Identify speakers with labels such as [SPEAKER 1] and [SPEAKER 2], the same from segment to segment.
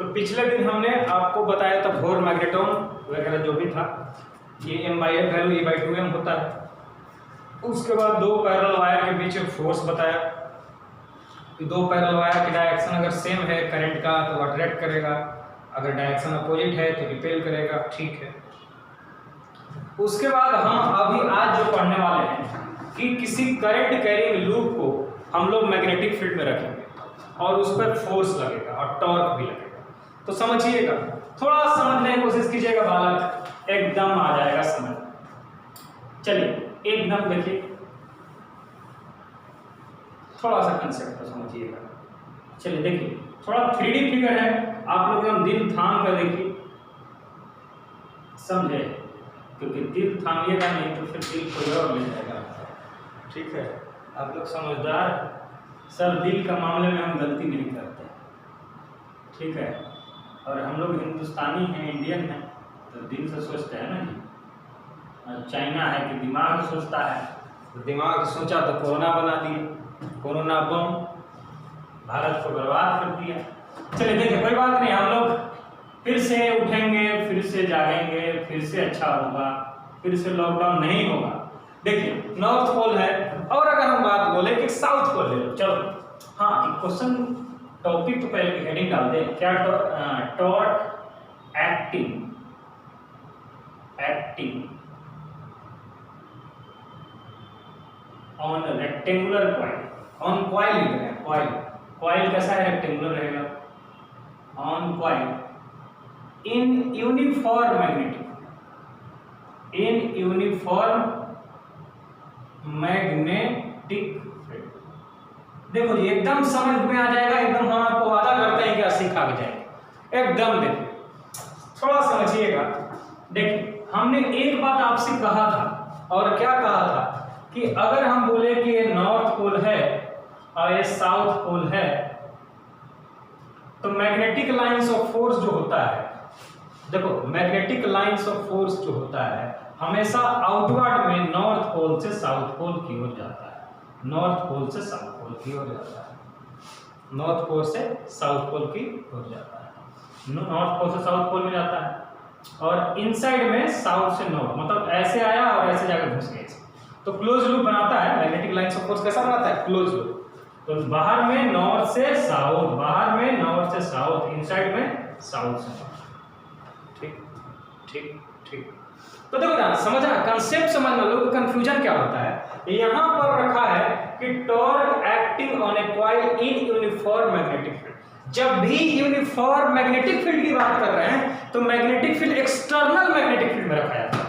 [SPEAKER 1] तो पिछले दिन हमने आपको बताया था बोर मैग्नेटोन वगैरह जो भी था, ये M/F वैल्यू E/2m होता है। उसके बाद दो पैरेलल वायर के बीच फोर्स बताया कि दो पैरेलल वायर की डायरेक्शन अगर सेम है करंट का तो अट्रैक्ट करेगा, अगर डायरेक्शन अपोजिट है तो रिपेल करेगा। ठीक है। उसके बाद हम अभी आज जो पढ़ने वाले हैं कि किसी करंट कैरिंग लूप को हम लोग मैग्नेटिक फील्ड में रखेंगे और उस पर फोर्स लगेगा और टॉर्क भी लगेगा। तो समझिएगा, थोड़ा समझने की कोशिश कीजिएगा, बालक एकदम आ जाएगा समझ। चलिए एकदम देखिए, थोड़ा सा कंसेप्ट को समझिएगा। चलिए देखिए, थोड़ा 3D फिगर है, आप लोग एकदम दिल थाम कर देखिए, समझे, क्योंकि दिल थामिएगा नहीं तो फिर दिल कोई और ले जाएगा। ठीक है, आप लोग समझदार सर, दिल का मामले में हम गलती नहीं करते। ठीक है, और हम लोग हिंदुस्तानी हैं, इंडियन हैं, तो दिल से सोचते हैं ना जी। और चाइना है कि दिमाग सोचता है, तो दिमाग सोचा तो कोरोना बना दिया, कोरोना बम भारत को बर्बाद कर दिया। चलिए देखिए, कोई बात नहीं, हम लोग फिर से उठेंगे, फिर से जागेंगे, फिर से अच्छा होगा, फिर से लॉकडाउन नहीं होगा। देखिए नॉर्थ पोल है, और अगर हम बात बोले कि साउथ पोल ले लो, चलो हाँ क्वेश्चन टॉपिक तो पहले हेडिंग डाल दे, क्या torque acting on rectangular coil, on coil लिख रहे हैं, कॉइल कैसा है, रेक्टेंगुलर रहेगा, on coil in uniform magnetic field. देखो जी एकदम समझ में आ जाएगा, एकदम हम आपको वादा करते हैं कि सीखा भी जाएगा एकदम। देखिए थोड़ा समझिएगा, देखिए हमने एक बात आपसे कहा था, और क्या कहा था कि अगर हम बोले कि ये नॉर्थ पोल है और ये साउथ पोल है, तो मैग्नेटिक लाइंस ऑफ फोर्स जो होता है, देखो मैग्नेटिक लाइंस ऑफ फोर्स जो होता है हमेशा आउटवर्ड में नॉर्थ पोल से साउथ पोल की ओर जाता है, नॉर्थ पोल से साउथ पोल की ओर जाता है, नॉर्थ पोल से साउथ पोल की ओर जाता है, नॉर्थ पोल से साउथ पोल में जाता है, और इनसाइड में साउथ से नॉर्थ, मतलब ऐसे आया और ऐसे जाकर घुस गया। तो क्लोज लूप बनाता है मैग्नेटिक लाइंस ऑफ फोर्स, कैसा बनाता है, क्लोज लूप। तो बाहर में नॉर्थ से साउथ, बाहर में नॉर्थ से साउथ, इनसाइड में साउथ से नॉर्थ। ठीक ठीक ठीक। तो देखो ना, समझा, कंसेप्ट समझना, लोगों को कंफ्यूजन क्या होता है। यहां पर रखा है कि torque acting on A coil in uniform magnetic field. जब भी यूनिफॉर्म मैग्नेटिक फील्ड की बात कर रहे हैं तो magnetic field external magnetic field में रखा जाता है,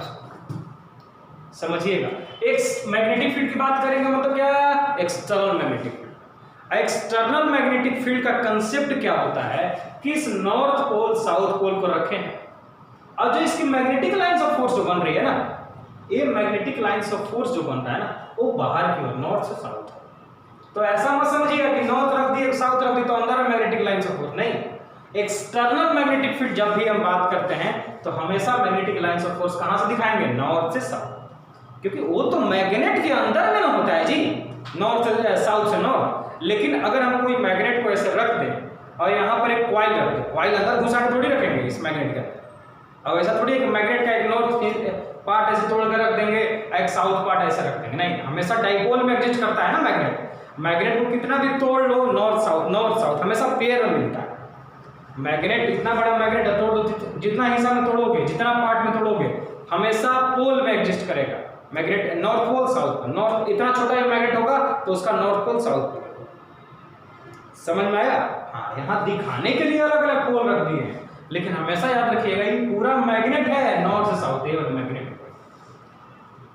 [SPEAKER 1] समझिएगा। एक मैग्नेटिक फील्ड की बात करेंगे मतलब क्या, external magnetic field. External magnetic field का कंसेप्ट क्या होता है कि इस नॉर्थ पोल साउथ पोल को रखें, और जो इसकी मैग्नेटिक लाइंस ऑफ फोर्स जो बन रही है ना, ये मैग्नेटिक लाइंस ऑफ फोर्स जो बन रहा है ना, वो बाहर की ओर नॉर्थ से साउथ है। तो ऐसा मत समझिएगा कि नॉर्थ रख दिए साउथ रख दिए तो अंदर में मैग्नेटिक लाइंस ऑफ फोर्स नहीं। एक्सटर्नल मैग्नेटिक फील्ड जब भी हम बात करते हैं तो हमेशा मैग्नेटिक लाइंस ऑफ फोर्स कहां से दिखाएंगे, नॉर्थ से साउथ, क्योंकि वो तो मैग्नेट के अंदर में ना होता है जी, नॉर्थ से साउथ से नॉर्थ। लेकिन अगर हम कोई मैग्नेट को ऐसे रख दें और यहाँ पर एक कॉइल रख दें, कॉइल अंदर घुसा के थोड़ी रखेंगे इस मैग्नेट का, अब ऐसा थोड़ी एक मैग्नेट का एक नॉर्थ पार्ट ऐसे तोड़ कर रख देंगे, एक साउथ पार्ट ऐसे रख देंगे, नहीं, हमेशा डाइपोल में एग्जिस्ट करता है ना मैग्नेट। मैग्नेट को कितना भी तोड़ लो, नॉर्थ साउथ हमेशा पेयर में मिलता है। मैग्नेट इतना बड़ा मैग्नेट है, तोड़ दो, जितना हिस्सा में तोड़ोगे, जितना पार्ट में तोड़ोगे, हमेशा पोल में एग्जिस्ट करेगा magnet, north pole south pole. North इतना छोटा एक मैग्नेट होगा तो उसका नॉर्थ पोल साउथ पोल, समझ में आया। हाँ, यहाँ दिखाने के लिए अलग अलग पोल रख दिए हैं, लेकिन हमेशा याद रखिएगा ये पूरा मैग्नेट है नॉर्थ से साउथ, ये वाला मैग्नेट।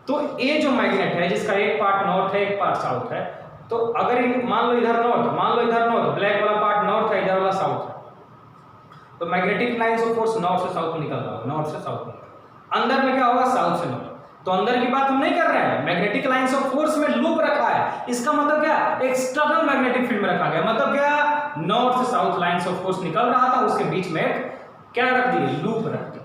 [SPEAKER 1] तो ये जो मैग्नेट है जिसका एक पार्ट नॉर्थ है एक पार्ट साउथ है, तो अगर मान लो इधर नॉर्थ, ब्लैक वाला पार्ट नॉर्थ है, इधर वाला साउथ है, तो magnetic lines of force north से साउथ निकल रहा होगा, नॉर्थ से साउथ निकल, अंदर में क्या होगा, साउथ से नॉर्थ। तो अंदर की बात हम नहीं कर रहे हैं, मैग्नेटिक लाइंस ऑफ फोर्स में लूप रखा है, इसका मतलब क्या, एक्सटर्नल मैग्नेटिक फील्ड में रखा गया, मतलब क्या, नॉर्थ से साउथ लाइंस ऑफ फोर्स निकल रहा था, उसके बीच में क्या रख दिए, लूप रख दिए।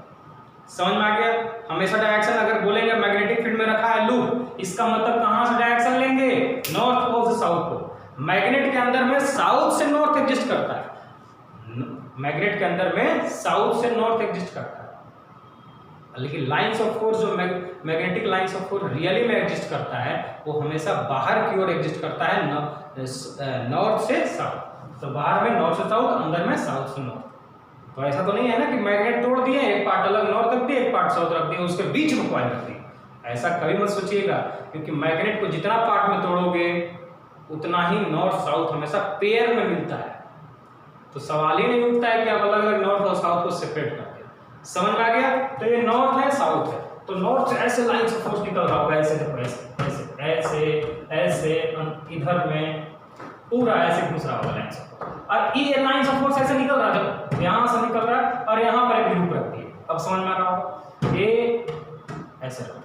[SPEAKER 1] समझ में आ गया। हमेशा डायरेक्शन अगर बोलेंगे मैग्नेटिक फील्ड में रखा है लूप, इसका मतलब कहां से डायरेक्शन लेंगे, नॉर्थ पोल से साउथ पोल। मैग्नेट के अंदर में साउथ से नॉर्थ एग्जिस्ट करता है, मैग्नेट के अंदर में साउथ से नॉर्थ एग्जिस्ट करता है, लेकिन लाइंस ऑफ फोर्स जो magnetic lines of force really में एग्जिस्ट करता है वो हमेशा बाहर की ओर एग्जिस्ट करता है, नॉर्थ से साउथ। तो बाहर में नॉर्थ से साउथ, अंदर में साउथ से नॉर्थ। तो ऐसा तो नहीं है ना कि मैग्नेट तोड़ दिए, एक पार्ट अलग नॉर्थ रख दिए, एक पार्ट साउथ रख दिए, उसके बीच में कॉइल रख दी, ऐसा कभी मत सोचिएगा, क्योंकि मैग्नेट को जितना पार्ट में तोड़ोगे उतना ही नॉर्थ साउथ हमेशा पेयर में मिलता है। तो सवाल ही नहीं उठता है कि आप अलग अलग नॉर्थ और साउथ को सेपरेट करते हैं। समझ में आ गया? तो ये नॉर्थ है, साउथ है, तो नॉर्थ से ऐसे लाइन से फोर्स निकल रहा होगा, ऐसे देखो, ऐसे ऐसे ऐसे ऐसे इधर में पूरा ऐसे घुस रहा होगा लाइन से, और ये लाइन ऑफ फोर्स ऐसे निकल रहा है, जब यहां से निकल रहा है और यहां पर एक लूप रखती है। अब समझ में आ रहा होगा, ये ऐसे रखती है।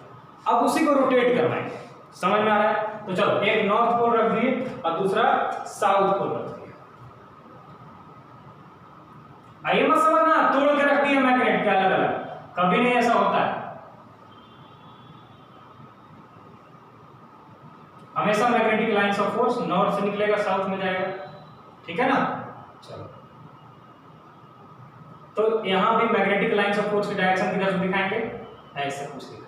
[SPEAKER 1] अब उसी को रोटेट करवाएंगे, समझ में आ रहा है? तो चलो, एक नॉर्थ पोल रख दिए और दूसरा साउथ पोल रख दिए। आइए मत समझना तोड़ के रख दिए मैग्नेट के अलग अलग, कभी नहीं ऐसा होता है। हमेशा magnetic lines of force north से निकलेगा, साउथ में जाएगा, ठीक है ना? चलो, तो यहां भी मैग्नेटिक लाइंस ऑफ फोर्स की डायरेक्शन किधर से दिखाएंगे? ऐसे कुछ दिखाएंगे।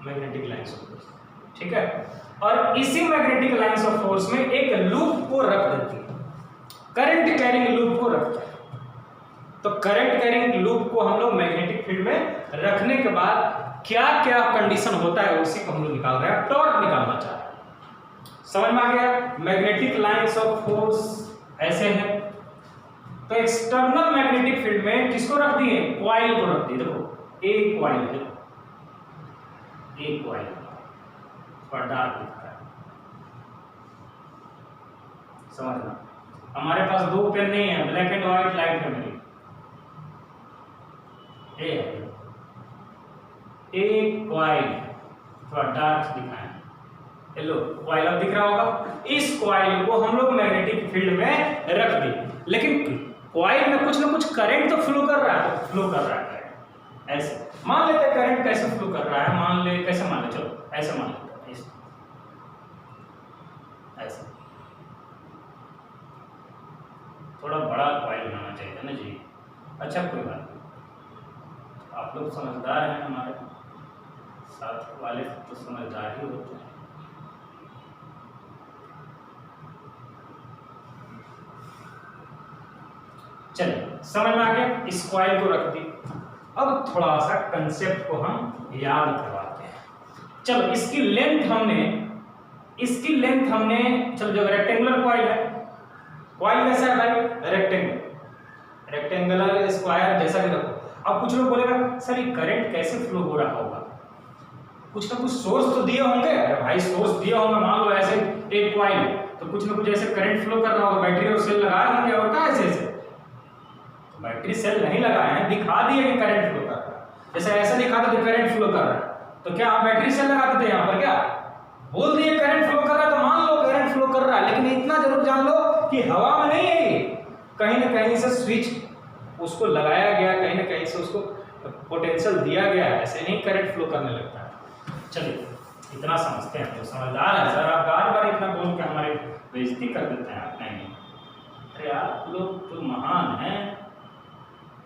[SPEAKER 1] मैग्नेटिक लाइंस ऑफ फोर्स, ठीक है? और इसी मैग्नेटिक लाइंस ऑफ फोर्स में एक लूप को रख देती है, करंट कैरिंग लूप को रखते हैं। तो करंट कैरिंग लूप को हम लोग मैग्नेटिक फील्ड में रखने के बाद क्या क्या कंडीशन होता है उसी को हम लोग निकाल रहे हैं, टॉर्क निकालना चाह रहे हैं। समझ में आ गया? मैग्नेटिक लाइंस ऑफ फोर्स ऐसे हैं, तो एक्सटर्नल मैग्नेटिक फील्ड में किसको रख दिए? कॉइल को रख दिए। देखो, एक कॉइल है, एक कॉइल पर डार्क दिख रहा है, समझना। हमारे पास दो पेन नहीं है, ब्लैक एंड व्हाइट लाइट है मेरी, एक कॉइल थोड़ा डार्क दिखाएं, हेलो कॉइल अब दिख रहा होगा। इस कॉइल को हम लोग मैग्नेटिक फील्ड में रख दिए, लेकिन कॉइल में कुछ ना कुछ करंट तो फ्लो कर रहा है, फ्लो कर रहा है ऐसे। मान लेते हैं करंट कैसे फ्लो कर रहा है, मान ले, कैसे मान ले, चलो ऐसे मान लेते हैं, ऐसे। थोड़ा बड़ा कॉइल बनाना चाहिए ना जी। अच्छा कोई बात नहीं, आप लोग समझदार हैं, हमारे साथ वाले तो समझदार ही होते हैं। चलिए, समझ में आ गया? इस कॉइल को रख दी। अब थोड़ा सा कंसेप्ट को हम याद करवाते हैं। चलो, इसकी लेंथ हमने चलो, जो रेक्टेंगुलर कॉइल है, कॉइल कैसा है भाई? रेक्टेंगुलर स्क्वायर जैसा भी रखो। अब कुछ लोग बोलेगा सर ये करंट कैसे फ्लो हो रहा होगा, कुछ ना कुछ सोर्स तो दिए होंगे। अरे भाई सोर्स दिए होंगे, मान लो ऐसे एक कॉइल है तो कुछ ना कुछ ऐसे करंट फ्लो कर रहा होगा, बैटरी और सेल लगाए होंगे, और क्या ऐसे तो बैटरी सेल नहीं लगाए हैं, दिखा दिए कि करंट फ्लो कर रहा है, जैसे ऐसा दिखाते थे करंट फ्लो कर रहा है, तो क्या आप बैटरी सेल लगाते थे यहाँ पर? क्या बोल दिए करंट फ्लो कर रहा है, तो मान लो करंट फ्लो कर रहा है, लेकिन इतना जरूर जान लो कि हवा में नहीं है, कहीं ना कहीं से स्विच उसको लगाया गया, कहीं ना कहीं से उसको पोटेंशियल दिया गया है, ऐसे नहीं करंट फ्लो करने लगता है। चलिए, इतना समझते हैं, तो समझदार है सर, आप बार बार इतना बोल के हमारी बेइज्जती कर देते हैं आप। नहीं, अरे आप लोग तो महान हैं,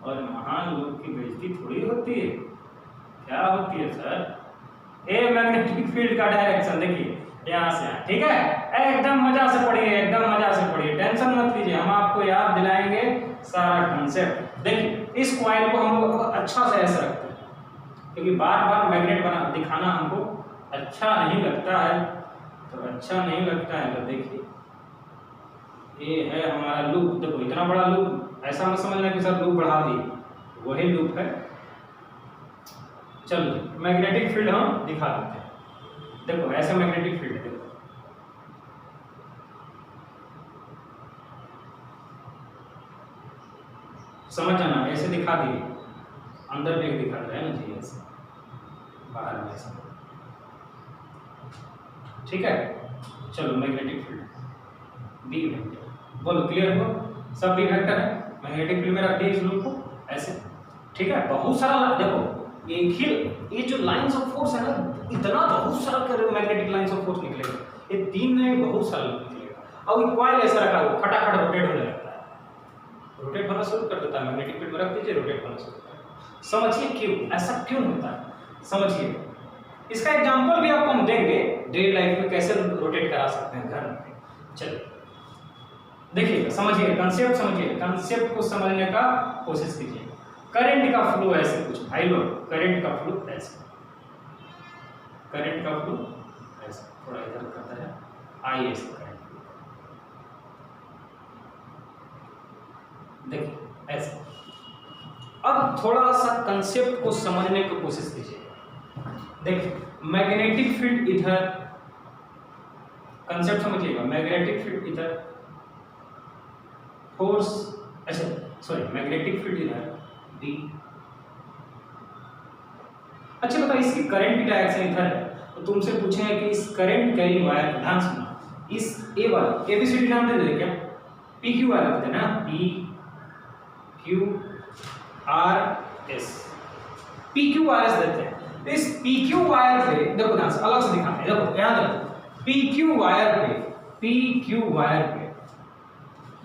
[SPEAKER 1] और महान लोग की बेइज्जती थोड़ी होती है। क्या होती है सर? ए मैग्नेटिक फील्ड का डायरेक्शन देखिए यहाँ से, ठीक है? एकदम मजा से पढ़िए, एकदम मजा से पढ़िए, टेंशन मत लीजिए, हम आपको याद दिलाएंगे सारा कंसेप्ट। देखिए, इस कॉइल को हम लोग अच्छा से ऐसे रखते हैं, क्योंकि बार बार मैग्नेट बना दिखाना हमको अच्छा नहीं लगता है। तो अच्छा नहीं लगता है तो देखिए, ये है हमारा लूप। देखो इतना बड़ा लूप, ऐसा मत समझना कि सर लूप बढ़ा दिए, वही लूप है। चलो, मैग्नेटिक फील्ड हम दिखा देते हैं। देखो ऐसा मैग्नेटिक फील्ड है, देखो समझ जाना, ऐसे दिखा दिए, अंदर भी दिखा रहा है ना जी, ऐसे बाहर में ऐसा, ठीक है? चलो, मैग्नेटिक फील्ड बी वेक्टर, बोलो क्लियर हो? सब बी वेक्टर है, मैग्नेटिक फील्ड में रख दिए इस लूप को ऐसे, ठीक है? बहुत सारा, देखो एक ही ये जो लाइंस ऑफ फोर्स है ना, इतना बहुत सारा मैग्नेटिक लाइंस ऑफ फोर्स निकलेगा। ये में बहुत सारा निकलेगा। अब कॉइल ऐसा रखा हुआ खटाखट रोटेट होने लगता है, रोटेट होना शुरू कर देता है, मैग्नेटिक फील्ड में रख दीजिए रोटेट होना शुरू कर देता है। समझिए क्यों ऐसा क्यों होता है, समझिए। इसका एग्जांपल भी आपको हम देंगे डेली लाइफ में कैसे रोटेट करा सकते हैं घर में। चलिए देखिए, समझिए कंसेप्ट, समझिए कंसेप्ट को समझने का कोशिश कीजिए। करंट का फ्लो ऐसे कुछ भाई लोग, करंट का फ्लो ऐसे, करंट का फ्लो ऐसे थोड़ा इधर करता है, आइए इसका करंट देखिए ऐसे। अब थोड़ा सा कंसेप्ट को समझने की कोशिश कीजिए। देखिए मैग्नेटिक फील्ड इधर, कंसेप्ट समझिएगा, मैग्नेटिक फील्ड इधर, फोर्स, अच्छा सॉरी मैग्नेटिक फील्ड इधर B। अच्छा बताओ इसकी करंट की डायरेक्शन इधर है, तो तुमसे पूछे कि इस करंट कैरी वायर, ध्यान सुनना, इस ए वाला एबीसीडी नाम दे दे क्या, पी क्यू वाला देते ना, P Q R S, P Q R S देते हैं। तो इस पी क्यू वायर पे देखो, ध्यान से अलग से दिखाते हैं, देखो ध्यान रखो, पी क्यू वायर पे, पी क्यू वायर पे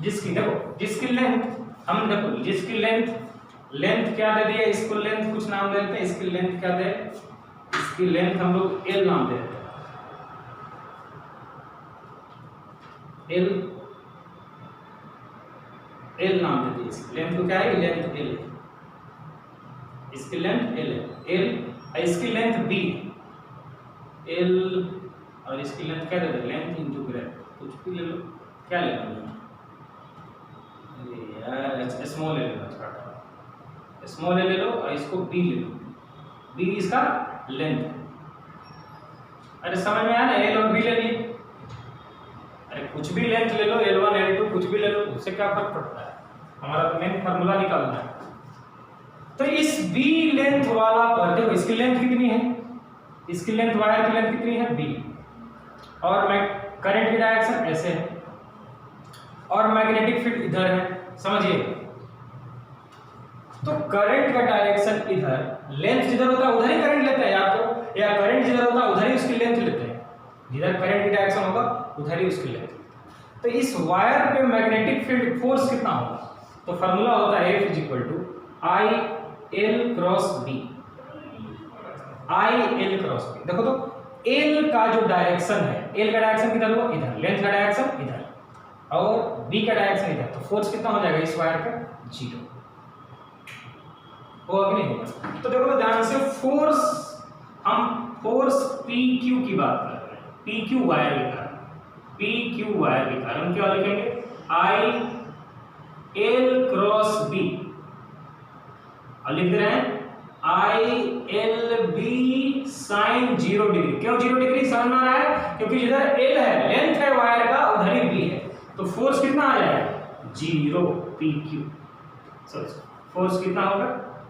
[SPEAKER 1] जिसकी देखो, जिसकी लेंथ हम देखो, जिसकी लेंथ, लेंथ क्या दे दिया इसको, लेंथ कुछ नाम देते हैं, इसकी लेंथ क्या दे, इसकी लेंथ हम लोग एल नाम देते हैं, एल, एल नाम दे दिए इसकी लेंथ को, क्या है लेंथ एल, इसकी लेंथ एल है, एल, इसकी लेंथ बी, एल, और इसकी लेंथ क्या दे दे, लेंथ इनटू ब्रेथ, कुछ भी ले लो, क्या ले लो यार, स्मॉल ले लो, स्मॉल ले लो, और इसको बी ले लो, बी इसका लेंथ। अरे समझ में आया ना, एल और बी ले लिए, अरे कुछ भी लेंथ ले लो, L1 L2 कुछ भी ले लो, उससे क्या फर्क पड़ता है, हमारा तो मेन फार्मूला निकालना है। तो इस B लेंथ वाला पर देखो, इसकी लेंथ कितनी है, इसकी लेंथ, वायर की लेंथ कितनी है B, और मैं करंट की डायरेक्शन ऐसे है, और मैग्नेटिक फील्ड इधर है, समझिए। तो करंट का डायरेक्शन इधर, लेंथ जिधर होता है उधर ही करंट लेते हैं, या करंट जिधर होता है उधर ही उसकी लेंथ लेते हैं, जिधर करंट की डायरेक्शन होगा उधर ही उसकी लेंथ। तो इस वायर पे मैग्नेटिक फील्ड फोर्स कितना होगा, तो फार्मूला होता है F = I L cross B, I L cross B। देखो तो L का जो डायरेक्शन है, L का डायरेक्शन किधर होगा, इधर, लेंथ का डायरेक्शन इधर, और B का डायरेक्शन इधर, तो फोर्स कितना हो जाएगा इस वायर पे, 0 होगा कि नहीं होगा। तो देखो तो ध्यान से, फोर्स, हम फोर्स PQ की बात कर रहे हैं, PQ वायर के कारण, PQ वायर के कारण क्या लिखेंगे, I L क्रॉस B, और लिख दे रहे हैं I L B sin 0 degree. क्यों 0 डिग्री, समझ में आ रहा है, क्योंकि जिधर L है, लेंथ है वायर का, उधर ही B है, तो फोर्स कितना आ जाएगा, 0 PQ, फोर्स कितना होगा,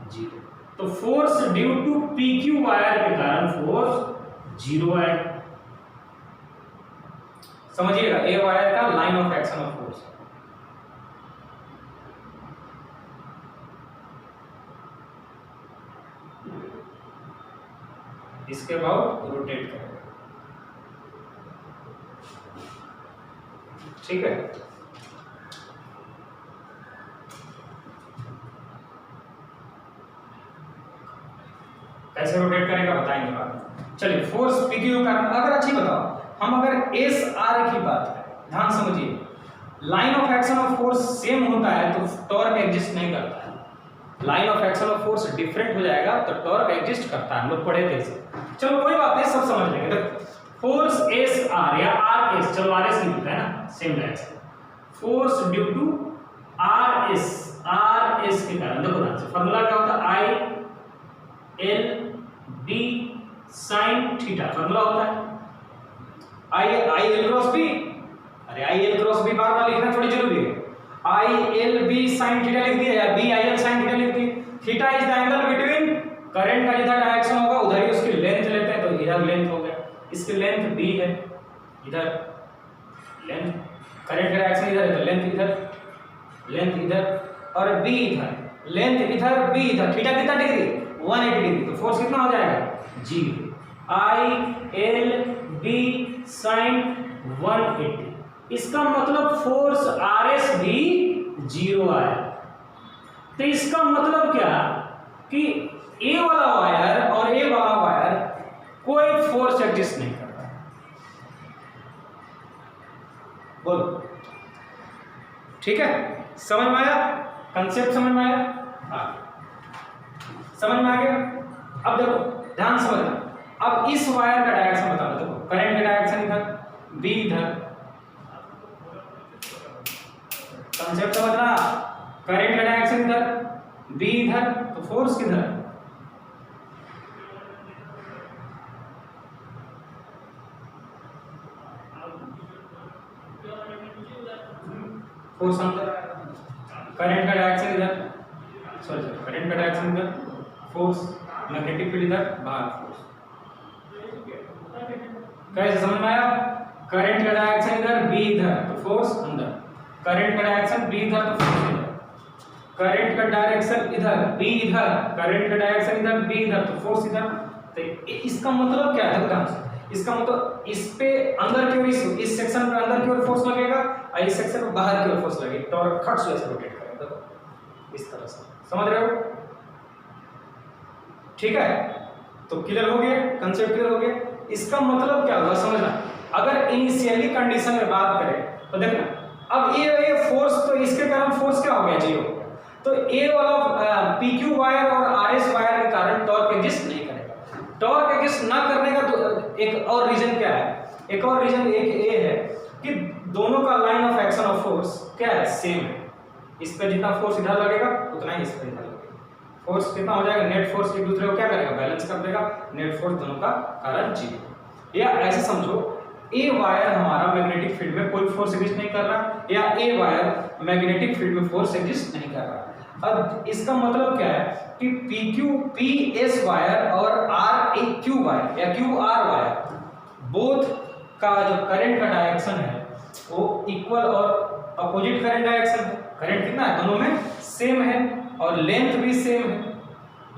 [SPEAKER 1] 0। तो force due to PQ wire के कारण फोर्स 0 है, समझिएगा, ए वायर का line of action of force. इसके बाद रोटेट करेगा, ठीक है। कैसे रोटेट करेगा बताएंगे बाद। चलिए फोर्स PQ का, अगर अच्छी बताओ, हम अगर SR की बात करें, ध्यान समझिए, line of action of force same होता है तो टॉर्क एग्जिस्ट नहीं करता है, line of action of force different हो जाएगा तो टॉर्क एग्जिस्ट करता है, हम लोग पढ़े थे इसे। चलो कोई बात नहीं, सब समझ लेंगे। देखो फोर्स SR या RS, चलो RS नहीं होता है ना, same direction, force due to RS के कारण, देखो ध्यान से, फार्मूला क्या होता है, I L B sin theta, formula होता है I L क्रॉस B, अरे I L क्रॉस B बार बार लिखना थोड़ी जरूरी है, I L B sin theta लिख दिया, या B I L sin theta लिख दी। Theta is the angle between, current का जिधर डायरेक्शन होगा उधर ही उसकी लेंथ लेते हैं, तो इधर लेंथ हो गया, इसकी लेंथ B है, इधर लेंथ, करंट का डायरेक्शन इधर है तो लेंथ इधर, लेंथ इधर, और B इधर, लेंथ इधर, B इधर, थीटा कितना डिग्री, 180 डिग्री, तो फोर्स कितना हो जाएगा, 0। I L B sin 180। इसका मतलब फोर्स RS भी 0 आया। तो इसका मतलब क्या कि ए वाला वायर और ए वाला वायर कोई फोर्स एग्जिस्ट नहीं कर रहा। बोलो ठीक है, समझ में आया? कंसेप्ट समझ में आया? समझ में आ गया? अब देखो ध्यान से समझना। अब इस वायर का डायरेक्शन बता दो। देखो करंट का डायरेक्शन इधर, बी इधर, कंसेप्ट समझना। करंट का डायरेक्शन इधर, बी इधर, तो फोर्स किधर? फोर्स अंदर, करंट का डायरेक्शन इधर, सॉरी करंट का डायरेक्शन इधर, फोर्स मैग्नेटिक फील्ड इधर, बाहर फोर्स। कैसे समझ में आया? करंट का डायरेक्शन इधर, बी इधर, तो फोर्स अंदर। करंट का डायरेक्शन बी इधर, तो फोर्स इधर। करंट का डायरेक्शन इधर, बी इधर, करंट का डायरेक्शन इधर, बी इधर, तो फोर्स इधर। तो इसका मतलब क्या है? देखो इसका मतलब इस पे अंदर की ओर, इस सेक्शन पे अंदर की ओर फोर्स लगेगा और इस सेक्शन पे बाहर की ओर फोर्स लगेगी। टॉर्क खट से ऐसे रोटेट करेगा। देखो इस तरह से, समझ रहे हो? ठीक है, तो क्लियर हो गया, कंसेप्ट क्लियर हो गया। इसका मतलब क्या होगा समझना। अगर इनिशियली कंडीशन में बात करें तो देखना, अब ये फोर्स, तो इसके कारण फोर्स क्या हो गया? 0। तो ए वाला PQ वायर और RS वायर के कारण टॉर्क एग्जिस्ट नहीं करेगा। टॉर्क एग्जिस्ट ना करने का तो एक और रीजन क्या है? एक और रीजन एक ये है कि दोनों का line of action of force क्या है? सेम है। इस पे जितना फोर्स इधर लगेगा उतना ही इस पे इधर लगेगा। फोर्स कितना हो जाएगा? नेट फोर्स एक दूसरे को क्या करेगा? बैलेंस कर देगा। नेट फोर्स दोनों का कारण 0। या ऐसे समझो, ए वायर हमारा मैग्नेटिक फील्ड में कोई फोर्स एग्जिस्ट नहीं कर रहा, या ए वायर मैग्नेटिक फील्ड में फोर्स एग्जिस्ट नहीं कर रहा। अब इसका मतलब क्या है कि PS वायर और RQ वायर या QR वायर, बोथ का जो करंट का डायरेक्शन है वो इक्वल और अपोजिट करंट डायरेक्शन है। करंट कितना है? दोनों में सेम है और लेंथ भी सेम है।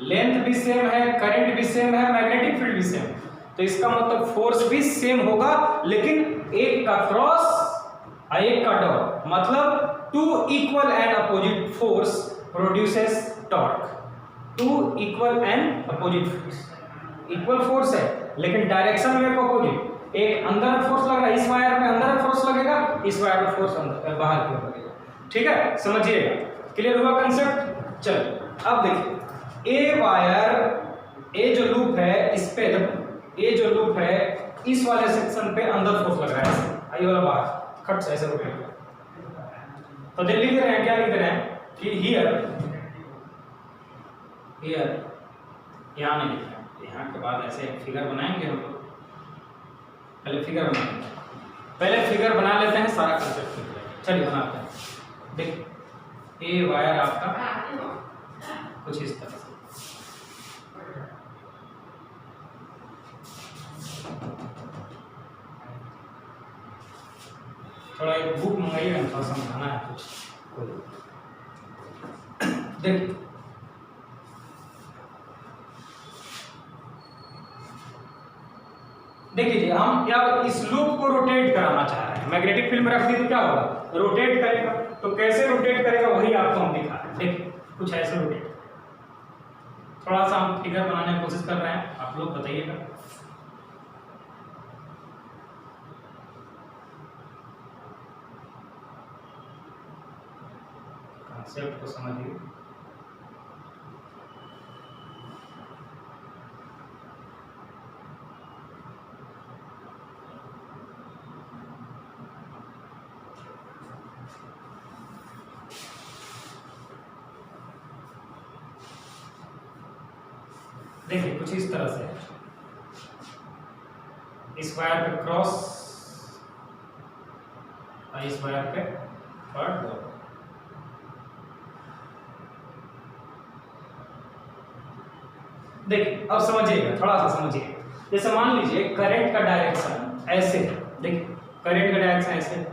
[SPEAKER 1] लेंथ भी सेम है, करंट भी सेम है, मैग्नेटिक फील्ड भी सेम है। तो इसका मतलब फोर्स भी सेम होगा, लेकिन एक का क्रॉस और एक का डॉट, मतलब 2 equal and opposite force produces torque. 2 equal and opposite force, equal force है लेकिन डायरेक्शन में अपोजिट। एक अंदर फोर्स लग रहा है, इस वायर में अंदर फोर्स लगेगा, इस वायर में फोर्स अंदर बाहर की ओर लगेगा। ठीक है, समझिएगा? क्लियर हुआ कंसेप्ट? चलो अब देखिए, ए वायर, ए जो लूप है इस पे, ये जो लूप है इस वाले सेक्शन पे अंदर फोर्स लग रहा है, आई वाला बाहर खट से ऐसे रोटेट। तो लिख रहे हैं, क्या लिख रहे हैं कि हियर यहाँ नहीं लिख रहे हैं, यहाँ के बाद ऐसे फिगर बनाएंगे हम लोग। पहले फिगर बनाएंगे, पहले फिगर बना लेते हैं, सारा कंसेप्ट चलिए बनाते हैं। देख ए वायर आपका कुछ इस तरह से, थोड़ा एक बुक मंगाइएगा, थोड़ा समझाना है कुछ। देखिए देखिए हम क्या इस लूप को रोटेट कराना चाह रहे हैं। मैग्नेटिक फील्ड में रख दी तो क्या होगा? रोटेट करेगा। तो कैसे रोटेट करेगा वही आपको हम दिखा रहे हैं। देखिए कुछ ऐसे रोटेट, थोड़ा सा हम फिगर बनाने की कोशिश कर रहे हैं, आप लोग बताइएगा। कंसेप्ट को समझिए। देखिए कुछ इस तरह से, इस वायर पे क्रॉस और इस वायर पे थर्ड डॉट। देखिए अब समझिएगा, थोड़ा सा समझिए। जैसे मान लीजिए करंट का डायरेक्शन ऐसे है, देखिए करंट का डायरेक्शन ऐसे है,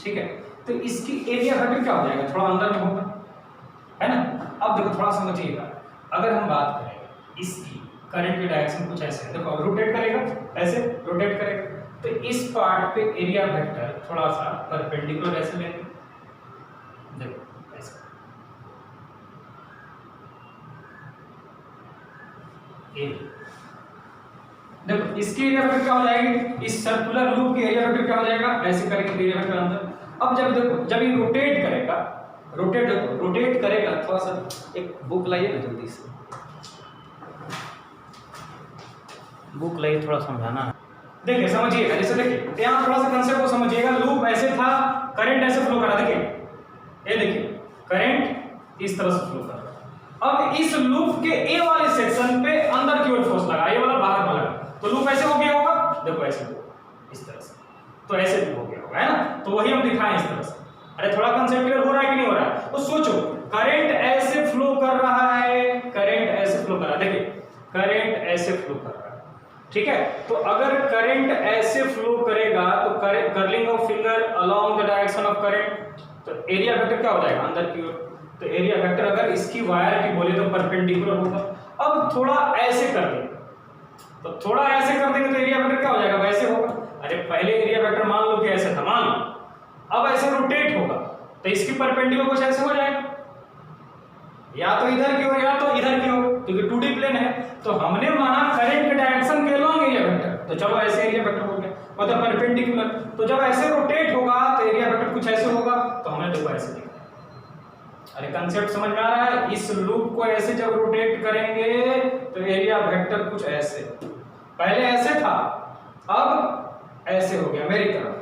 [SPEAKER 1] ठीक है? तो इसकी एरिया वेक्टर क्या हो जाएगा? थोड़ा अंदर में होगा, है ना? अब देखो थोड़ा समझिएगा, अगर हम बात करें इसकी करंट की डायरेक्शन कुछ ऐसे है, देखो रोटेट करेगा, ऐसे रोटेट करेगा, तो इस पार्ट पे एरिया वेक्टर थोड़ा सा परपेंडिकुलर ऐसे लेंगे, देखो ऐसे ए, देखो इसकी एरिया वेक्टर क्या हो जाएगी, इस सर्कुलर लूप की एरिया वेक्टर क्या हो जाएगा, ऐसे करके एरिया वेक्टर अंदर। अब जब देखो जब ये रोटेट करेगा, रोटेट करेगा, थोड़ा सा एक बुक लाइए ना जल्दी से, बुक लाइए, थोड़ा समझाना है। देखिए समझिएगा, जैसे देखिए यहाँ थोड़ा सा कंसेप्ट को समझिएगा। लूप ऐसे था, करंट ऐसे फ्लो कर रहा, देखिए ये देखिए करंट इस तरह से फ्लो कर रहा। अब इस लूप के ए वाले सेक्शन पे अंदर की ओर फोर्स लगा, ये वाला बाहर में लगा, तो लूप ऐसे हो गया होगा, देखो ऐसे इस तरह से, तो ऐसे भी हो गया होगा, है ना। तो वही हम दिखाएं इस तरह से। अरे थोड़ा कंसेप्ट क्लियर हो रहा है कि नहीं हो रहा है? तो सोचो करंट ऐसे फ्लो कर रहा है, करंट ऐसे फ्लो कर रहा है, देखिए करंट ऐसे फ्लो कर रहा है, ठीक है। तो अगर करंट ऐसे फ्लो करेगा तो curling of finger along the direction of current, तो एरिया वेक्टर क्या हो जाएगा अंदर की ओर। तो एरिया वेक्टर अगर इसकी वायर की बोले तो परपेंडिकुलर होगा। अब थोड़ा ऐसे कर देंगे, तो थोड़ा ऐसे कर देंगे तो एरिया वेक्टर क्या हो जाएगा, वैसे होगा। अरे पहले एरिया वेक्टर मान लो कि ऐसे था, मान लो, अब ऐसे रोटेट होगा तो इसकी परपेंडिकुलर कुछ ऐसे हो जाएगा, या तो इधर की ओर या तो इधर की ओर, क्योंकि 2D प्लेन है। तो हमने माना करंट के डायरेक्शन के अलोंग एरिया वेक्टर, तो चलो ऐसे एरिया वेक्टर हो गया, मतलब परपेंडिकुलर। तो जब ऐसे रोटेट होगा तो एरिया वेक्टर कुछ ऐसे होगा, तो हमने देखो ऐसे लिखा। अरे कंसेप्ट समझ में आ रहा है? इस लूप को ऐसे जब रोटेट करेंगे तो एरिया वेक्टर कुछ ऐसे, पहले ऐसे था अब ऐसे हो गया मेरी तरफ,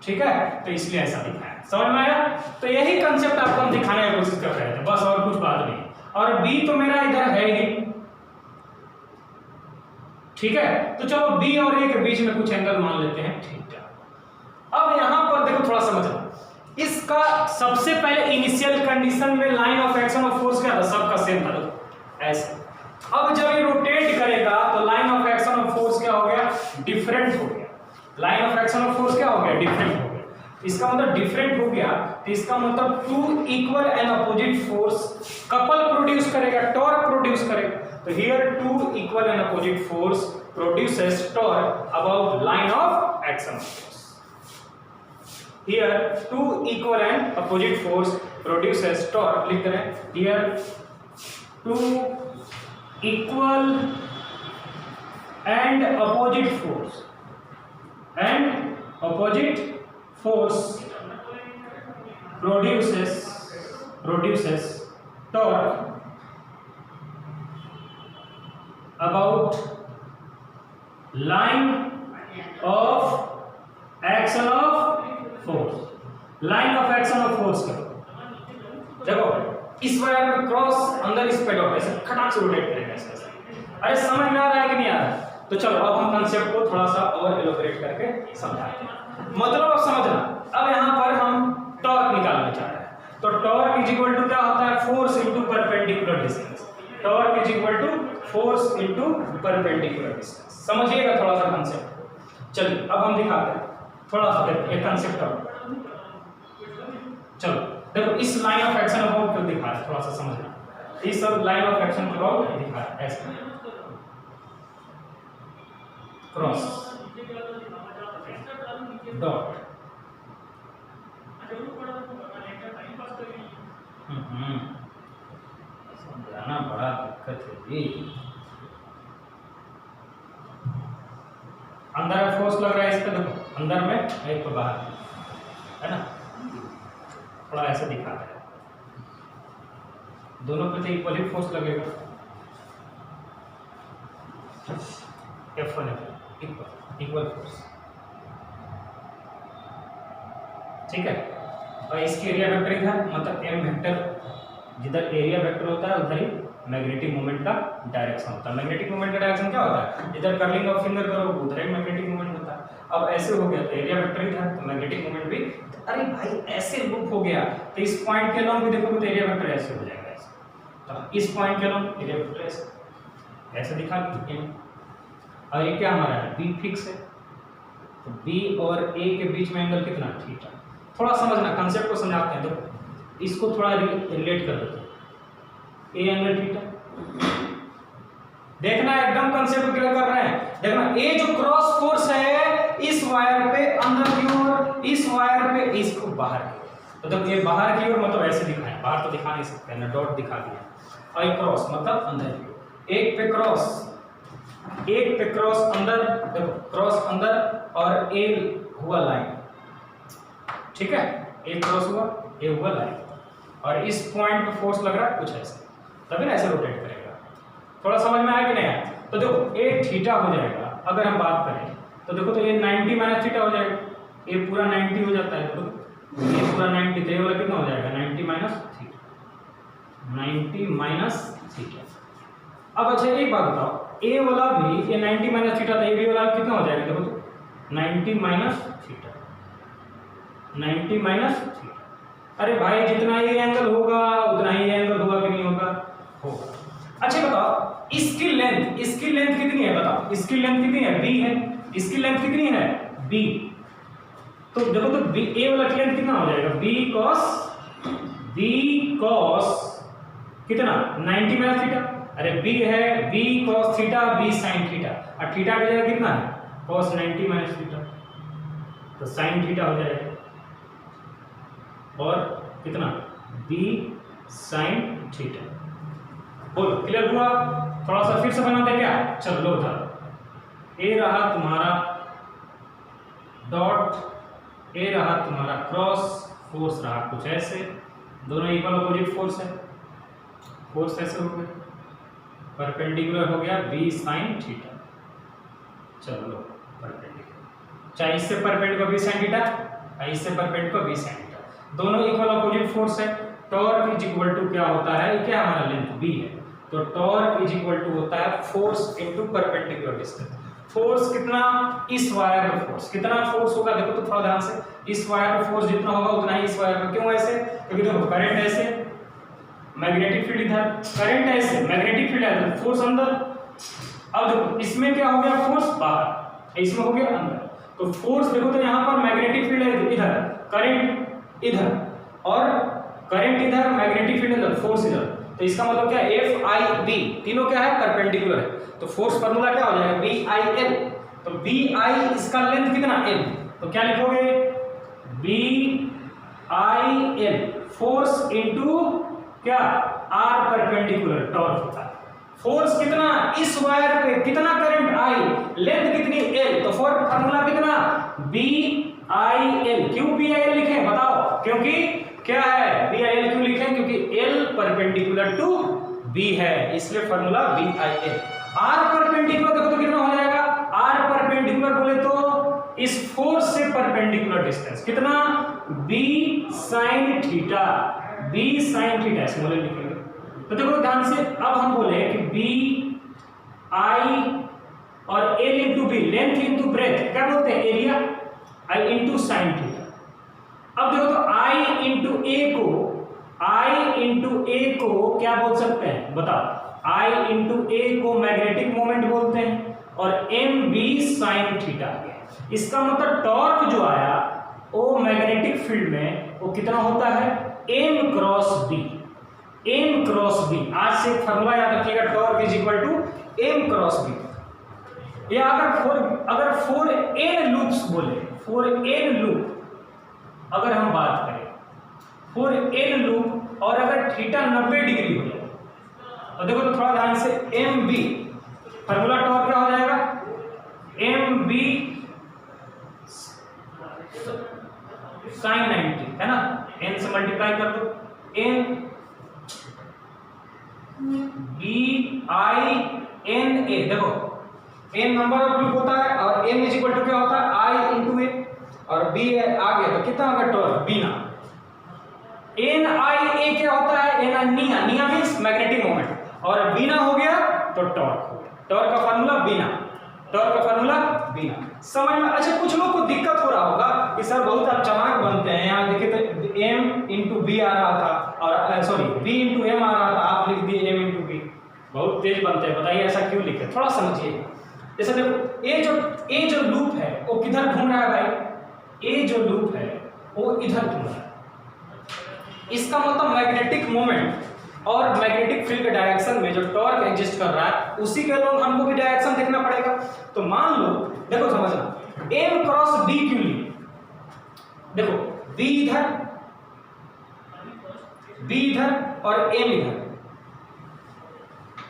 [SPEAKER 1] ठीक है। तो इसलिए ऐसा दिखाया, समझ में आया? तो यही कंसेप्ट आपको हम दिखाने की कोशिश कर रहे थे, बस, और कुछ बात नहीं। और बी तो मेरा इधर है ही, ठीक है। तो चलो बी और ए के बीच में कुछ एंगल मान लेते हैं, ठीक है। अब यहां पर देखो थोड़ा समझना, इसका सबसे पहले इनिशियल कंडीशन में line of action of force क्या था, सबका सेम था, ऐसे। अब जब ये रोटेट करेगा तो line of action of force क्या हो गया, डिफरेंट हो गया। Line of action of force क्या हो गया, डिफरेंट हो गया। इसका मतलब डिफरेंट हो गया, तो इसका मतलब two equal and opposite force couple produce करेगा, टॉर्क प्रोड्यूस करेगा। तो here two equal and opposite force produces torque about line of action of force. Here two equal and opposite force produces torque, लिख रहे हैं। Here two equal and opposite force produces torque about line of action of force. Line of action of force करो, देखो इस wire में cross, अंदर इस पे डॉट, ऐसे खटाक से रोटेट करेगा ऐसे। अरे समझ में आ रहा है कि नहीं आ रहा है? तो चलो अब हम कंसेप्ट को थोड़ा सा और एलोबरेट करके समझाते हैं। मतलब अब समझना, अब यहाँ पर हम टॉर्क निकालना चाह रहे हैं, तो टॉर्क इज इक्वल टू क्या होता है, force into perpendicular distance. Torque is equal to force into perpendicular distance. समझिएगा थोड़ा सा कंसेप्ट। चलिए अब हम दिखाते हैं थोड़ा सा, एक कंसेप्ट और। चलो देखो इस लाइन ऑफ एक्शन अबाउट को दिखा रहा है, थोड़ा सा समझना। इस सब लाइन ऑफ एक्शन अबाउट दिखा रहा है, ऐसे क्रॉस डॉट, समझाना बड़ा दिक्कत है जी। अंदर में फोर्स लग रहा है इस पे, देखो अंदर में, एक तो बाहर, है ना। थोड़ा ऐसे दिखा रहा है, दोनों पे तो इक्वली फोर्स लगेगा, F1 इक्वल फोर्स, ठीक है। और इसकी एरिया वेक्टर इधर, मतलब m वेक्टर, जिधर एरिया वेक्टर होता है उधर ही मैग्नेटिक मोमेंट का डायरेक्शन होता है। मैग्नेटिक मोमेंट का डायरेक्शन क्या होता है, जिधर कर्लिंग ऑफ फिंगर करो उधर ही मैग्नेटिक मोमेंट होता है। अब ऐसे हो गया तो एरिया वेक्टर ही था, तो मैग्नेटिक मोमेंट भी, अरे भाई ऐसे लूप हो गया तो इस पॉइंट के अलोंग भी देखोगे तो एरिया वेक्टर ऐसे हो जाएगा, ऐसे। तो इस पॉइंट के अलोंग एरिया वेक्टर ऐसे दिखा दिए। और ये क्या हमारा है, बी फिक्स है, तो बी और ए के बीच में एंगल कितना, थीटा। थोड़ा समझना, कंसेप्ट को समझाते हैं। तो इसको थोड़ा रिलेट कर देते हैं, ए एंगल थीटा, देखना एकदम कंसेप्ट क्लियर कर रहे हैं। देखना ये जो क्रॉस फोर्स है इस वायर पे अंदर की ओर, इस वायर पे इसको बाहर की ओर, मतलब ये बाहर की ओर मतलब ऐसे दिखाएं, बाहर तो दिखा नहीं सकते ना, डॉट दिखा दिया, और ये क्रॉस मतलब अंदर की ओर, एक पे क्रॉस अंदर, देखो क्रॉस अंदर और ए हुआ लाइन, ठीक है, एक क्रॉस हुआ, ए हुआ लाइन, और इस पॉइंट पे फोर्स लग रहा है कुछ ऐसे, तभी ना ऐसे रोटेट करेगा। थोड़ा समझ में आया कि नहीं आया? तो देखो ए थीटा हो जाएगा, अगर हम बात करें तो देखो, तो ये 90 माइनस थीटा हो जाएगा, ये पूरा 90 हो जाता है, देखो ये पूरा 90, तो ये वाला कितना हो जाएगा 90 माइनस थीटा, 90 माइनस थीटा। अब अच्छा एक बात बताओ, ए वाला भी ये 90 माइनस थीटा था, ए बी वाला कितना हो जाएगा, देखो तो 90 माइनस थीटा, 90 माइनस थीटा। अरे भाई जितना ये एंगल होगा उतना ही एंगल होगा कि नहीं होगा? होगा। अच्छा बताओ इसकी लेंथ कितनी है, बताओ इसकी लेंथ कितनी है, बी है, इसकी लेंथ कितनी है, बी, तो देखो तो बी ए वाला की लेंथ कितना हो जाएगा, बी कॉस कितना 90 माइनस थीटा, अरे बी है B cos theta, B sine theta, और थीटा की जगह कितना है कॉस 90 माइनस थीटा, तो साइन थीटा हो जाएगा, और कितना बी साइन थीटा। बोलो क्लियर हुआ? थोड़ा सा फिर से बना दे क्या? चलो लो था, ए रहा तुम्हारा डॉट, ए रहा तुम्हारा क्रॉस, फोर्स रहा कुछ ऐसे, दोनों इक्वल अपोजिट फोर्स है, फोर्स ऐसे हो गए, परपेंडिकुलर हो गया बी साइन थीटा। चलो लो परपेंडिकुलर, चाहे इससे परपेंडिकुलर बी साइन थीटा, इससे परपेंडिकुलर बी साइन थीटा, दोनों इक्वल अपोजिट फोर्स है। टॉर्क इज इक्वल टू क्या होता है, क्या हमारा लेंथ बी है, तो टॉर्क इज इक्वल टू होता है force into perpendicular distance. Force कितना, इस वायर में फोर्स कितना फोर्स होगा, देखो तो थोड़ा ध्यान से, इस वायर में फोर्स जितना होगा उतना ही इस वायर में, क्यों ऐसे, क्योंकि देखो करंट ऐसे, मैग्नेटिक फील्ड इधर, करंट ऐसे, मैग्नेटिक फील्ड इधर, फोर्स अंदर। अब देखो इसमें क्या हो गया, फोर्स बाहर, इसमें हो गया अंदर, तो फोर्स देखो तो यहाँ पर मैग्नेटिक फील्ड है इधर, करंट इधर, और करंट इधर, मैग्नेटिक फील्ड इधर, फोर्स इधर, तो इसका मतलब क्या है, एफ आई बी तीनों क्या है परपेंडिकुलर है, तो फोर्स फार्मूला क्या हो जाएगा बी आई एल, तो बी आई इसका लेंथ कितना एल, तो क्या लिखोगे B I L, force into क्या आर परपेंडिकुलर टॉर्क होता है। फोर्स कितना, इस वायर पे कितना करंट आई, लेंथ कितनी एल, तो फार्मूला कितना बी आई एल। क्यों बी आई एल लिखे बताओ, क्योंकि क्या है बी आई एल क्यों लिखे, क्योंकि एल परपेंडिकुलर टू बी है, इसलिए formula B I L. R perpendicular देखो तो कितना हो जाएगा, आर परपेंडिकुलर बोले तो इस फोर्स से परपेंडिकुलर डिस्टेंस कितना B sine theta, B sine theta small लिखेंगे। तो देखो ध्यान से, अब हम बोले कि बी आई और L into B, length into breadth, क्या बोलते हैं area, I into sine theta. अब देखो तो आई इंटू ए को क्या बोल सकते हैं बताओ, आई इंटू ए को मैग्नेटिक मोमेंट बोलते हैं, और एम बी साइन थीटा। इसका मतलब टॉर्क जो आया वो मैग्नेटिक फील्ड में वो कितना होता है M cross B, M cross B. आज से एक फॉर्मूला याद रखिएगा, torque is equal to M cross B. या अगर फोर एन लूप्स बोले, फोर एन लूप अगर हम बात करें, फोर एन लूप, और अगर थीटा 90 डिग्री हो जाए, तो देखो तो थोड़ा ध्यान से, एम बी फॉर्मूला टॉर्क क्या हो जाएगा, एम बी साइन 90 है ना, एन से मल्टीप्लाई कर दो, N B I N A, देखो एन नंबर ऑफ लूप होता है, और एम इज इक्वल टू क्या होता है आई इंटू ए, और बी आ गया तो कितना होगा टॉर्क बीना, एन आई ए क्या होता है एन निया, निया मींस मैग्नेटिक मोमेंट, और बीना हो गया तो टॉर्क हो गया, टॉर्क का फार्मूला बीना, टॉर्क का फार्मूला बीना। समझ में? अच्छा कुछ लोग को दिक्कत हो रहा होगा कि सर बहुत आप चालाक बनते हैं, यहाँ देखिए तो एम इंटू बी आ रहा था, और सॉरी बी इंटू एम आ रहा था, आप लिख दिए एम इंटू बी, बहुत तेज बनते हैं, बताइए ऐसा क्यों लिखे, थोड़ा समझिए। जैसे देखो ये जो लूप है वो किधर घूम रहा है भाई, ये जो लूप है वो इधर घूम रहा है, इसका मतलब मैग्नेटिक मोमेंट और मैग्नेटिक फील्ड के डायरेक्शन में जो टॉर्क एग्जिस्ट कर रहा है उसी के लोग हमको भी डायरेक्शन देखना पड़ेगा। तो मान लो, देखो समझना, m क्रॉस b क्यों ली, देखो b इधर और m इधर,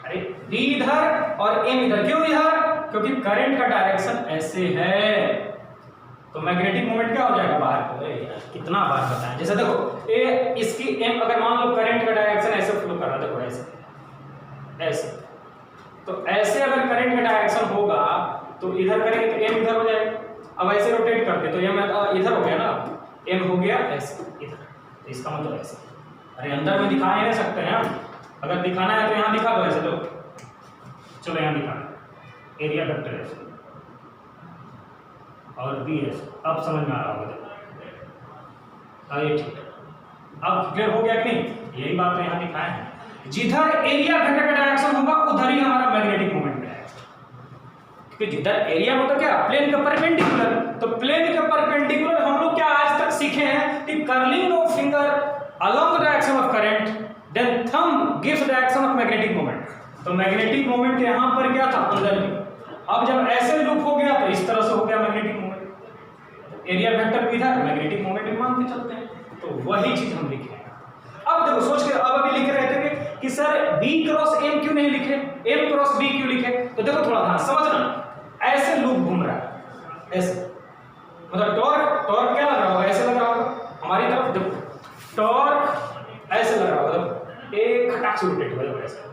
[SPEAKER 1] अरे b इधर और m इधर, क्यों इधर, क्योंकि करंट का डायरेक्शन ऐसे है, तो मैग्नेटिक मोमेंट क्या हो जाएगा बाहर को। कितना बार बताएं, जैसे देखो ये इसकी m, अगर मान लो करंट का डायरेक्शन ऐसे फ्लो कर रहा है, देखो ऐसे ऐसे, तो ऐसे अगर करंट का डायरेक्शन होगा तो इधर करेंगे तो m इधर हो जाएगा। अब ऐसे रोटेट करते तो m इधर हो गया ना, m हो गया ऐसे इधर, तो इसका मतलब ऐसे। अरे अंदर में दिखा नहीं सकते हैं हम, अगर दिखाना है तो यहाँ दिखा दो ऐसे, तो चलो यहाँ दिखा, एरिया वेक्टर ऐसे और बी ऐसे, अब समझ में आ रहा होगा। अरे ठीक है, अब क्लियर हो गया कि नहीं, यही बात तो यहाँ दिखाए हैं, जिधर एरिया वेक्टर का डायरेक्शन होगा उधर ही हमारा मैग्नेटिक मोमेंट है, क्योंकि जिधर एरिया मतलब क्या, प्लेन के परपेंडिकुलर, तो प्लेन के परपेंडिकुलर हम लोग क्या आज तक सीखे हैं कि curling of finger along the direction of current, then thumb gives the direction of magnetic moment। तो मैग्नेटिक मोमेंट यहाँ पर क्या था, अंदर में, अब जब ऐसे लूप हो गया तो इस तरह से हो गया मैग्नेटिक मोमेंट, एरिया वेक्टर भी था मैग्नेटिक मोमेंट मान के चलते हैं, तो वही चीज हम लिखे हैं। अब देखो सोच के, अब अभी लिख रहे थे कि सर b क्रॉस m क्यों नहीं लिखे, m क्रॉस b क्यों लिखे, तो देखो थोड़ा ध्यान समझना, ऐसे लूप घूम रहा है ऐसे, मतलब टॉर्क क्या लग रहा होगा, ऐसे लग रहा होगा हमारी तरफ, देखो टॉर्क ऐसे लग रहा होगा, मतलब एक खटाक से रोटेट हो जाएगा ऐसे,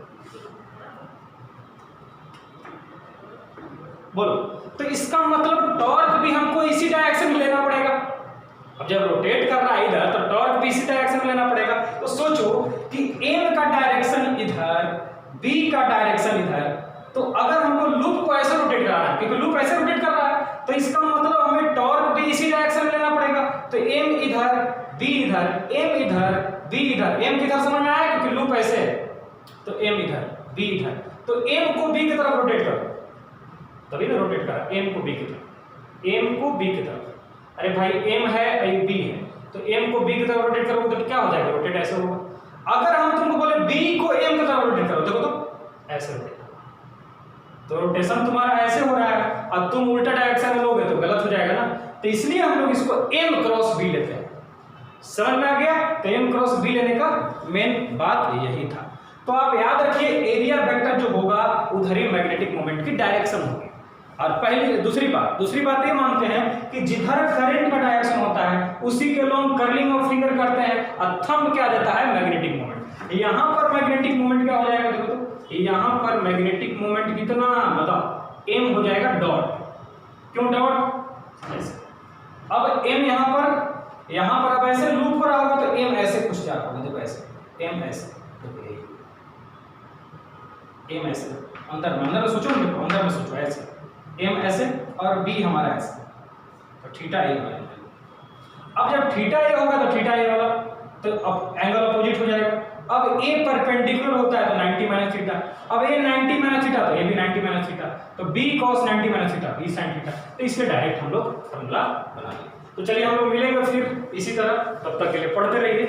[SPEAKER 1] बोलो, तो इसका मतलब टॉर्क भी हमको इसी डायरेक्शन में लेना पड़ेगा। अब जब रोटेट कर रहा है इधर, तो टॉर्क भी इसी डायरेक्शन में लेना पड़ेगा। तो सोचो कि m का डायरेक्शन इधर, b का डायरेक्शन इधर, तो अगर हमको लूप को ऐसे रोटेट कराना है, क्योंकि लूप ऐसे रोटेट कर रहा है, तो इसका मतलब हमें टॉर्क भी इसी डायरेक्शन में लेना पड़ेगा। तो m इधर, b इधर, m इधर, b इधर, m किधर समझ में आया, क्योंकि लूप ऐसे है, तो m इधर, b इधर, तो m को b की तरफ रोटेट करो, तभी ना रोटेट करा, m को b की तरफ, m को b की तरफ, अरे भाई m है b है, तो m को b की तरफ रोटेट करोगे तो क्या हो जाएगा, रोटेट ऐसे होगा। अगर हम तुमको बोले b को m की तरफ रोटेट करो, देखो तो ऐसे रोटेट, तो रोटेशन तुम्हारा ऐसे हो रहा है, अब तुम उल्टा डायरेक्शन में लोगे तो गलत हो जाएगा ना, तो इसलिए हम लोग इसको m क्रॉस b लेते हैं। समझ में आ गया, तो m क्रॉस b लेने का मेन बात यही था। तो आप याद रखिए, एरिया वेक्टर जो होगा उधर ही मैग्नेटिक मोमेंट की डायरेक्शन होगी। और पहली दूसरी बात ये मानते हैं कि जिधर करंट का डायरेक्शन होता है उसी के लोग कर्लिंग ऑफ फिंगर करते हैं, और थंब क्या देता है, मैग्नेटिक मोमेंट। यहाँ पर मैग्नेटिक मोमेंट क्या हो जाएगा, देखो तो यहाँ पर मैग्नेटिक मोमेंट कितना, बताओ, m हो जाएगा डॉट, क्यों डॉट ऐसे, अब m यहाँ पर अब ऐसे लूप हो रहा होगा तो m ऐसे कुछ जा रहा होगा, देखो ऐसे m ऐसे, m ऐसे अंदर में सोचो, देखो अंदर में सोचो, ऐसे m ऐसे और b हमारा ऐसे, तो थीटा a वाला। अब जब थीटा a होगा तो थीटा a वाला, तो अब एंगल अपोजिट हो जाएगा। अब a परपेंडिकुलर होता है तो 90 माइनस थीटा, अब a 90 माइनस थीटा तो a भी 90 माइनस थीटा, तो b cos 90 minus theta b sin theta, तो इसलिए डायरेक्ट हम लोग फॉर्मूला बना लेंगे। तो चलिए हम लोग मिलेंगे फिर इसी तरह, तब तक के लिए पढ़ते रहिए।